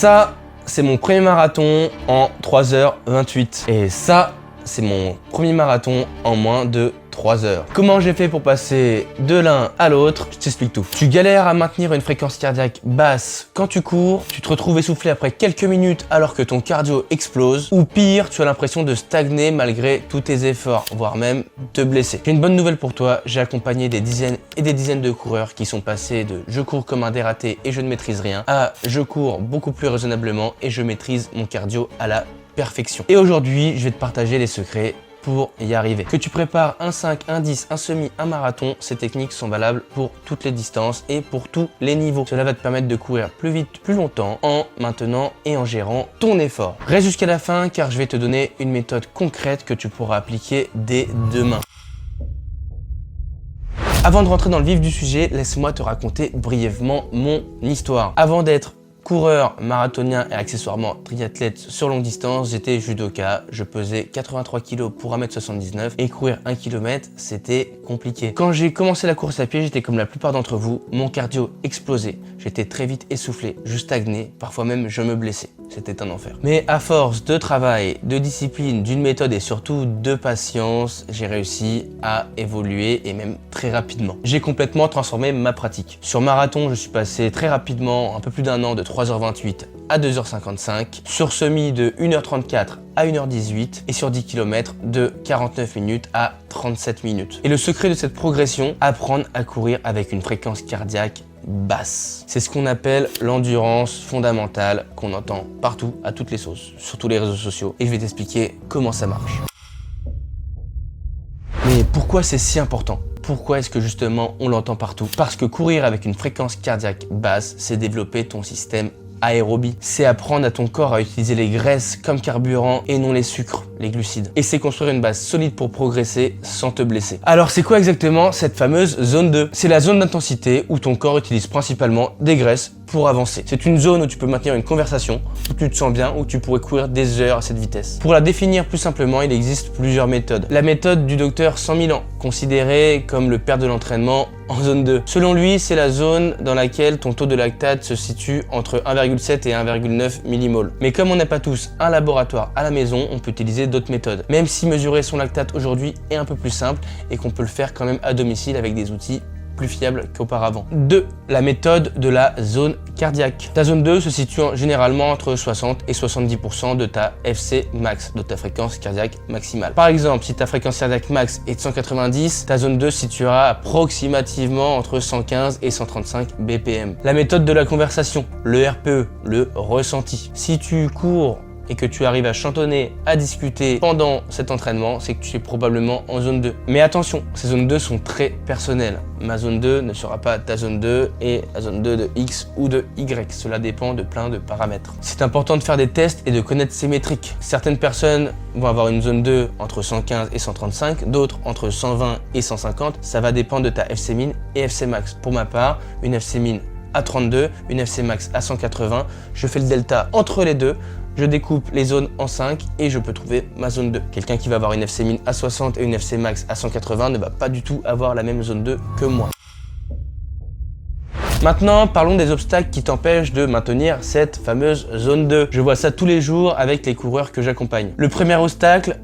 Ça, c'est mon premier marathon en 3h28. Et ça, c'est mon premier marathon en moins de 3 heures. Comment j'ai fait pour passer de l'un à l'autre? Je t'explique tout. Tu galères à maintenir une fréquence cardiaque basse quand tu cours, tu te retrouves essoufflé après quelques minutes alors que ton cardio explose, ou pire, tu as l'impression de stagner malgré tous tes efforts, voire même te blesser. J'ai une bonne nouvelle pour toi, j'ai accompagné des dizaines et des dizaines de coureurs qui sont passés de je cours comme un dératé et je ne maîtrise rien à je cours beaucoup plus raisonnablement et je maîtrise mon cardio à la perfection. Et aujourd'hui, je vais te partager les secrets pour y arriver. Que tu prépares un 5, un 10, un semi, un marathon, ces techniques sont valables pour toutes les distances et pour tous les niveaux. Cela va te permettre de courir plus vite, plus longtemps, en maintenant et en gérant ton effort. Reste jusqu'à la fin car je vais te donner une méthode concrète que tu pourras appliquer dès demain. Avant de rentrer dans le vif du sujet, laisse-moi te raconter brièvement mon histoire. Avant d'être coureur, marathonien et accessoirement triathlète sur longue distance, j'étais judoka, je pesais 83 kg pour 1m79 et courir 1 km, c'était compliqué. Quand j'ai commencé la course à pied, j'étais comme la plupart d'entre vous, mon cardio explosait. J'étais très vite essoufflé, je stagnais, parfois même je me blessais. C'était un enfer. Mais à force de travail, de discipline, d'une méthode et surtout de patience, j'ai réussi à évoluer et même très rapidement. J'ai complètement transformé ma pratique. Sur marathon, je suis passé très rapidement, un peu plus d'un an, de 3h28 à 2h55, sur semi de 1h34 à 1h18 et sur 10 km de 49 minutes à 37 minutes. Et le secret de cette progression, apprendre à courir avec une fréquence cardiaque basse. C'est ce qu'on appelle l'endurance fondamentale qu'on entend partout, à toutes les sauces, sur tous les réseaux sociaux. Et je vais t'expliquer comment ça marche. Mais pourquoi c'est si important ? Pourquoi est-ce que justement on l'entend partout? Parce que courir avec une fréquence cardiaque basse, c'est développer ton système aérobie. C'est apprendre à ton corps à utiliser les graisses comme carburant et non les sucres, les glucides. Et c'est construire une base solide pour progresser sans te blesser. Alors c'est quoi exactement cette fameuse zone 2? C'est la zone d'intensité où ton corps utilise principalement des graisses pour avancer. C'est une zone où tu peux maintenir une conversation, où tu te sens bien, où tu pourrais courir des heures à cette vitesse. Pour la définir plus simplement, il existe plusieurs méthodes. La méthode du docteur 100 000 ans, considérée comme le père de l'entraînement en zone 2. Selon lui, c'est la zone dans laquelle ton taux de lactate se situe entre 1,7 et 1,9 millimoles. Mais comme on n'a pas tous un laboratoire à la maison, on peut utiliser d'autres méthodes. Même si mesurer son lactate aujourd'hui est un peu plus simple et qu'on peut le faire quand même à domicile avec des outils plus fiable qu'auparavant. 2. La méthode de la zone cardiaque. Ta zone 2 se situe généralement entre 60 et 70% de ta FC max, de ta fréquence cardiaque maximale. Par exemple, si ta fréquence cardiaque max est de 190, ta zone 2 se situera approximativement entre 115 et 135 BPM. La méthode de la conversation, le RPE, le ressenti. Si tu cours et que tu arrives à chantonner, à discuter pendant cet entraînement, c'est que tu es probablement en zone 2. Mais attention, ces zones 2 sont très personnelles. Ma zone 2 ne sera pas ta zone 2 et la zone 2 de X ou de Y. Cela dépend de plein de paramètres. C'est important de faire des tests et de connaître ces métriques. Certaines personnes vont avoir une zone 2 entre 115 et 135, d'autres entre 120 et 150. Ça va dépendre de ta FC min et FC max. Pour ma part, une FC min à 32, une FC max à 180. Je fais le delta entre les deux. Je découpe les zones en 5 et je peux trouver ma zone 2. Quelqu'un qui va avoir une FC min à 60 et une FC max à 180 ne va pas du tout avoir la même zone 2 que moi. Maintenant, parlons des obstacles qui t'empêchent de maintenir cette fameuse zone 2. Je vois ça tous les jours avec les coureurs que j'accompagne. Le premier obstacle,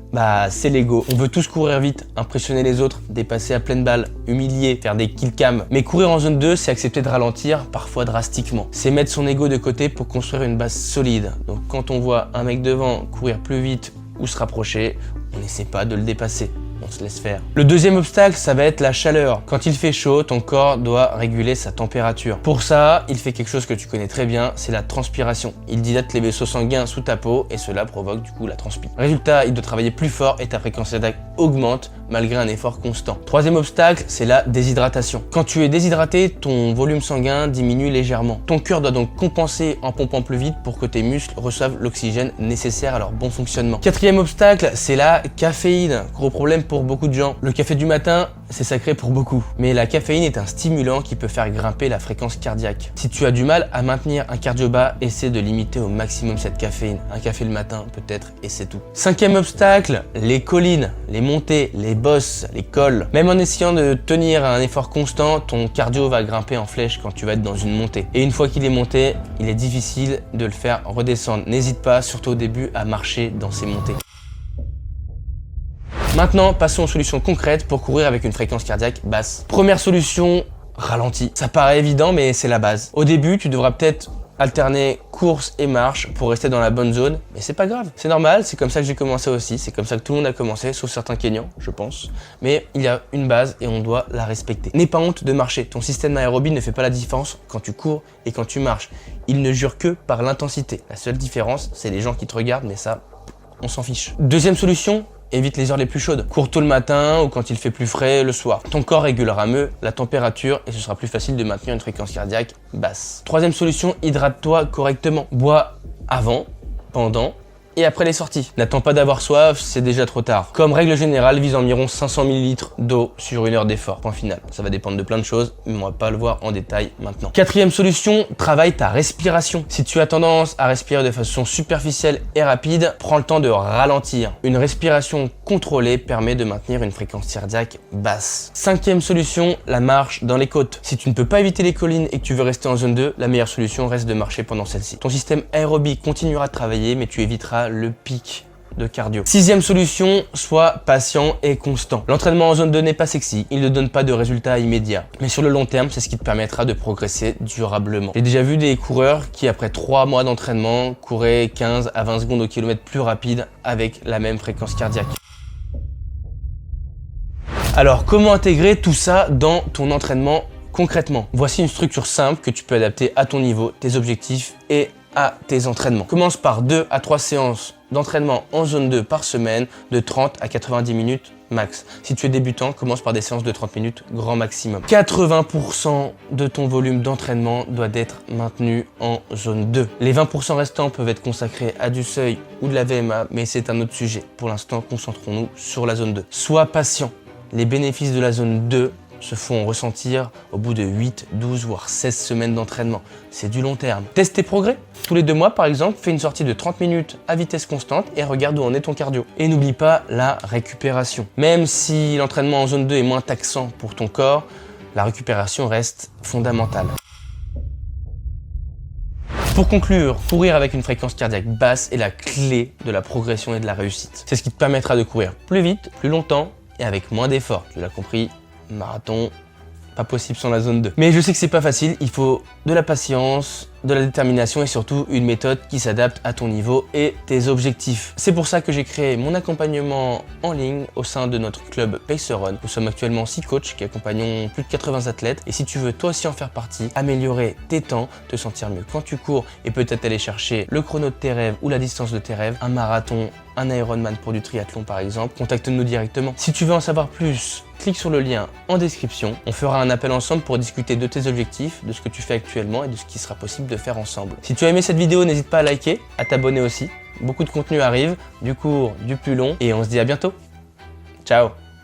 c'est l'ego. On veut tous courir vite, impressionner les autres, dépasser à pleine balle, humilier, faire des kill cam. Mais courir en zone 2, c'est accepter de ralentir, parfois drastiquement. C'est mettre son ego de côté pour construire une base solide. Donc quand on voit un mec devant courir plus vite ou se rapprocher, on n'essaie pas de le dépasser. On se laisse faire. Le deuxième obstacle, ça va être la chaleur. Quand il fait chaud, ton corps doit réguler sa température. Pour ça, il fait quelque chose que tu connais très bien, c'est la transpiration. Il dilate les vaisseaux sanguins sous ta peau et cela provoque du coup la transpi. Résultat, il doit travailler plus fort et ta fréquence cardiaque augmente malgré un effort constant. Troisième obstacle, c'est la déshydratation. Quand tu es déshydraté, ton volume sanguin diminue légèrement. Ton cœur doit donc compenser en pompant plus vite pour que tes muscles reçoivent l'oxygène nécessaire à leur bon fonctionnement. Quatrième obstacle, c'est la caféine. Gros problème pour beaucoup de gens. Le café du matin, c'est sacré pour beaucoup. Mais la caféine est un stimulant qui peut faire grimper la fréquence cardiaque. Si tu as du mal à maintenir un cardio bas, essaie de limiter au maximum cette caféine. Un café le matin peut-être et c'est tout. Cinquième obstacle, les collines, les montées, les bosses, les cols. Même en essayant de tenir un effort constant, ton cardio va grimper en flèche quand tu vas être dans une montée. Et une fois qu'il est monté, il est difficile de le faire redescendre. N'hésite pas, surtout au début, à marcher dans ces montées. Maintenant, passons aux solutions concrètes pour courir avec une fréquence cardiaque basse. Première solution, ralenti. Ça paraît évident, mais c'est la base. Au début, tu devras peut-être alterner course et marche pour rester dans la bonne zone, mais c'est pas grave, c'est normal, c'est comme ça que j'ai commencé aussi, c'est comme ça que tout le monde a commencé, sauf certains Kenyans, je pense. Mais il y a une base et on doit la respecter. N'aie pas honte de marcher, ton système aérobie ne fait pas la différence quand tu cours et quand tu marches. Il ne jure que par l'intensité. La seule différence, c'est les gens qui te regardent, mais ça, on s'en fiche. Deuxième solution, évite les heures les plus chaudes. Cours tôt le matin ou quand il fait plus frais le soir. Ton corps régulera mieux la température et ce sera plus facile de maintenir une fréquence cardiaque basse. Troisième solution, hydrate-toi correctement. Bois avant, pendant et après les sorties. N'attends pas d'avoir soif, c'est déjà trop tard. Comme règle générale, vise environ 500 ml d'eau sur une heure d'effort. Point final. Ça va dépendre de plein de choses, mais on va pas le voir en détail maintenant. Quatrième solution, travaille ta respiration. Si tu as tendance à respirer de façon superficielle et rapide, prends le temps de ralentir. Une respiration contrôlée permet de maintenir une fréquence cardiaque basse. Cinquième solution, la marche dans les côtes. Si tu ne peux pas éviter les collines et que tu veux rester en zone 2, la meilleure solution reste de marcher pendant celle-ci. Ton système aérobie continuera de travailler, mais tu éviteras le pic de cardio. Sixième solution, sois patient et constant. L'entraînement en zone 2 n'est pas sexy, il ne donne pas de résultats immédiats. Mais sur le long terme, c'est ce qui te permettra de progresser durablement. J'ai déjà vu des coureurs qui, après 3 mois d'entraînement, couraient 15 à 20 secondes au kilomètre plus rapide avec la même fréquence cardiaque. Alors, comment intégrer tout ça dans ton entraînement concrètement? Voici une structure simple que tu peux adapter à ton niveau, tes objectifs et à tes entraînements. Commence par 2 à 3 séances d'entraînement en zone 2 par semaine de 30 à 90 minutes max. Si tu es débutant, commence par des séances de 30 minutes grand maximum. 80% de ton volume d'entraînement doit être maintenu en zone 2. Les 20% restants peuvent être consacrés à du seuil ou de la VMA, mais c'est un autre sujet. Pour l'instant, concentrons-nous sur la zone 2. Sois patient. Les bénéfices de la zone 2 se font ressentir au bout de 8, 12 voire 16 semaines d'entraînement. C'est du long terme. Teste tes progrès. Tous les 2 mois par exemple, fais une sortie de 30 minutes à vitesse constante et regarde où en est ton cardio. Et n'oublie pas la récupération. Même si l'entraînement en zone 2 est moins taxant pour ton corps, la récupération reste fondamentale. Pour conclure, courir avec une fréquence cardiaque basse est la clé de la progression et de la réussite. C'est ce qui te permettra de courir plus vite, plus longtemps et avec moins d'efforts. Tu l'as compris, marathon, pas possible sans la zone 2. Mais je sais que c'est pas facile, il faut de la patience, de la détermination et surtout une méthode qui s'adapte à ton niveau et tes objectifs. C'est pour ça que j'ai créé mon accompagnement en ligne au sein de notre club Pacerun. Nous sommes actuellement 6 coachs qui accompagnons plus de 80 athlètes et si tu veux toi aussi en faire partie, améliorer tes temps, te sentir mieux quand tu cours et peut-être aller chercher le chrono de tes rêves ou la distance de tes rêves, un marathon, un Ironman pour du triathlon par exemple, contacte-nous directement. Si tu veux en savoir plus, clique sur le lien en description. On fera un appel ensemble pour discuter de tes objectifs, de ce que tu fais actuellement et de ce qui sera possible de faire ensemble. Si tu as aimé cette vidéo, n'hésite pas à liker, à t'abonner aussi. Beaucoup de contenu arrive, du court, du plus long et on se dit à bientôt. Ciao!